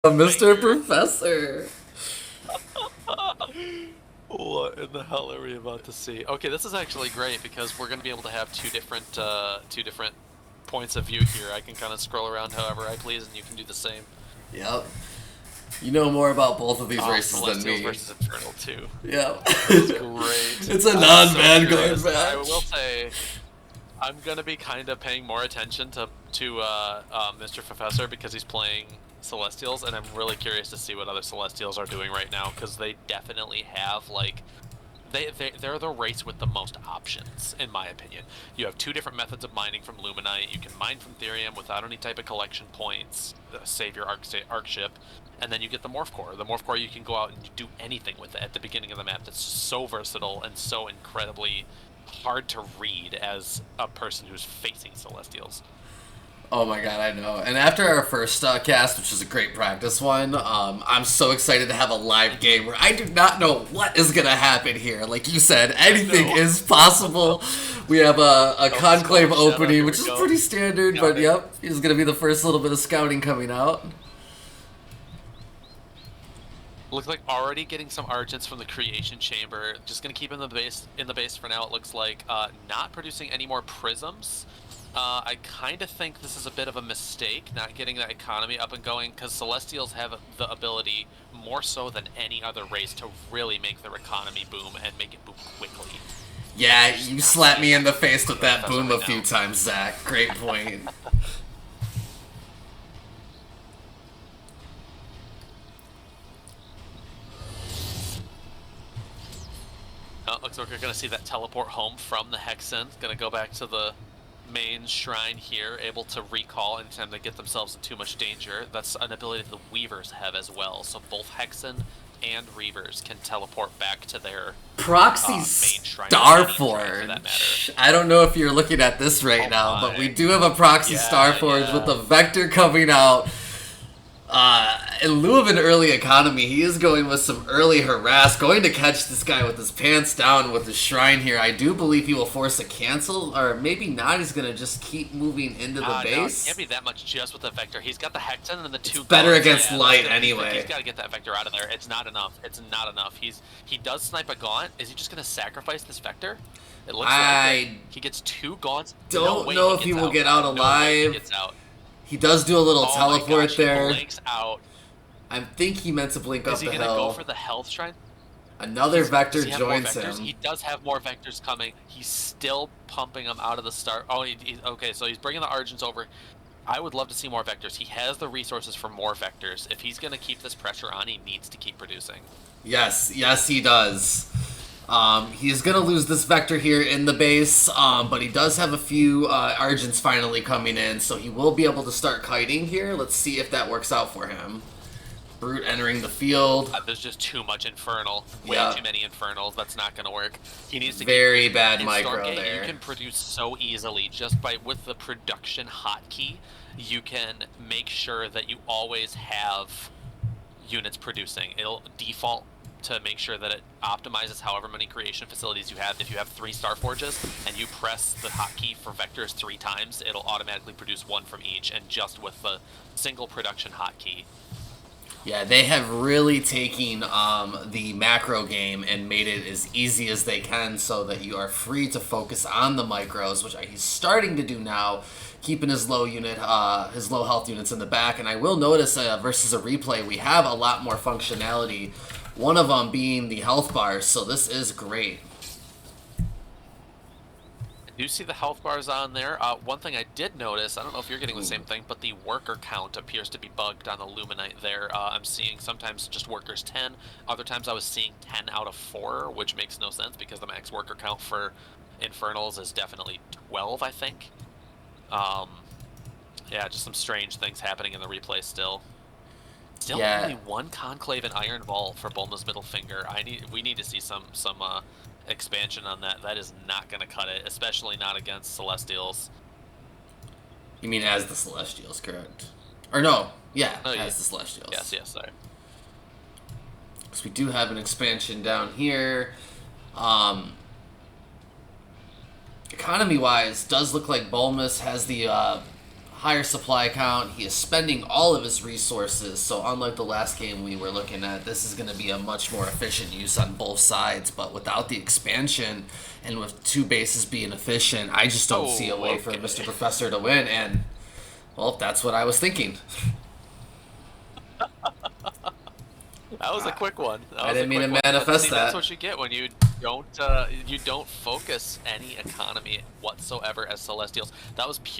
Mr. Professor. What in the hell are we about to see? Okay, this is actually great because we're going to be able to have two different points of view here. I can kind of scroll around however I please, and you can do the same. Yep. You know more about both of these races than Celestials me. versus Infernal too. Yep. It's great. It's a non-Vanguard so match. I will say, I'm gonna be kind of paying more attention to Mr. Professor because he's playing Celestials, and I'm really curious to see what other Celestials are doing right now because they definitely have like. They're the race with the most options, in my opinion. You have two different methods of mining from Luminite. You can mine from Therium without any type of collection points, save your arc ship, and then you get the Morph Core. The Morph Core, you can go out and do anything with it at the beginning of the map. That's so versatile and so incredibly hard to read as a person who's facing Celestials. Oh my god, I know. And after our first cast, which was a great practice one, I'm so excited to have a live game where I do not know what is going to happen here. Like you said, anything is possible. We have a Conclave opening, which is pretty standard, but yep, he's going to be the first little bit of scouting coming out. Looks like already getting some Argents from the Creation Chamber. Just going to keep in the base for now, it looks like. Not producing any more Prisms. I kind of think this is a bit of a mistake, not getting that economy up and going, because Celestials have the ability, more so than any other race, to really make their economy boom and make it boom quickly. Yeah, you slapped me in the face with that boom a few times, Zach. Great point. Looks like we're going to see that teleport home from the Hexen. Going to go back to the main shrine here, able to recall anytime they get themselves in too much danger. That's an ability the Weavers have as well, so both Hexen and Reavers can teleport back to their Proxy main shrine. Starforge. I don't know if you're looking at this right now, but we do have a Proxy Starforge with the Vector coming out. In lieu of an early economy, he is going with some early harass, going to catch this guy with his pants down with the shrine here. I do believe he will force a cancel, or maybe not. He's going to just keep moving into the base. No, it can't be that much just with the Vector. He's got the Hexen and the two. It's better against light anyway. He's got to get that Vector out of there. It's not enough. It's not enough. He does snipe a Gaunt. Is he just going to sacrifice this Vector? It looks like he gets two Gaunts. Don't know if he will get out alive. He gets out. He does do a little teleport there. He blinks out. I think he meant to blink up the hill. Is he going to go for the health shrine? Another Vector joins him. He does have more Vectors coming. He's still pumping them out of the start. Oh, okay, so he's bringing the Argents over. I would love to see more Vectors. He has the resources for more Vectors. If he's going to keep this pressure on, he needs to keep producing. Yes, he does. He's going to lose this Vector here in the base, but he does have a few Argents finally coming in, so he will be able to start kiting here. Let's see if that works out for him. Brute entering the field. There's just too much Infernal. Way too many Infernals. That's not going to work. He needs to very bad micro there. You can produce so easily just with the production hotkey. You can make sure that you always have units producing. It'll default to make sure that it optimizes however many creation facilities you have. If you have 3 Starforges and you press the hotkey for Vectors 3 times, it'll automatically produce 1 from each, and just with the single production hotkey. Yeah, they have really taken the macro game and made it as easy as they can so that you are free to focus on the micros, which he's starting to do now, keeping his low health units in the back. And I will notice versus a replay, we have a lot more functionality, one of them being the health bars, so this is great. You see the health bars on there. One thing I did notice, I don't know if you're getting the same thing, but the worker count appears to be bugged on the Luminite there. I'm seeing sometimes just workers 10, other times I was seeing 10 out of 4, which makes no sense because the max worker count for Infernals is definitely 12, I think. Yeah, just some strange things happening in the replay still. Still only 1 Conclave and Iron Vault for Bulmasmiddlefinger. We need to see some expansion on that. That is not going to cut it, especially not against Celestials. You mean as the Celestials, correct? Or no, as the Celestials. Yes, sorry. So we do have an expansion down here. Economy-wise, does look like Bulmas has the higher supply count. He is spending all of his resources. So unlike the last game we were looking at, this is going to be a much more efficient use on both sides. But without the expansion and with 2 bases being efficient, I just don't see a way for Mr. Professor to win. And, well, that's what I was thinking. That was a quick one. I didn't mean to manifest that. That's what you get when you don't focus any economy whatsoever as Celestials. That was pure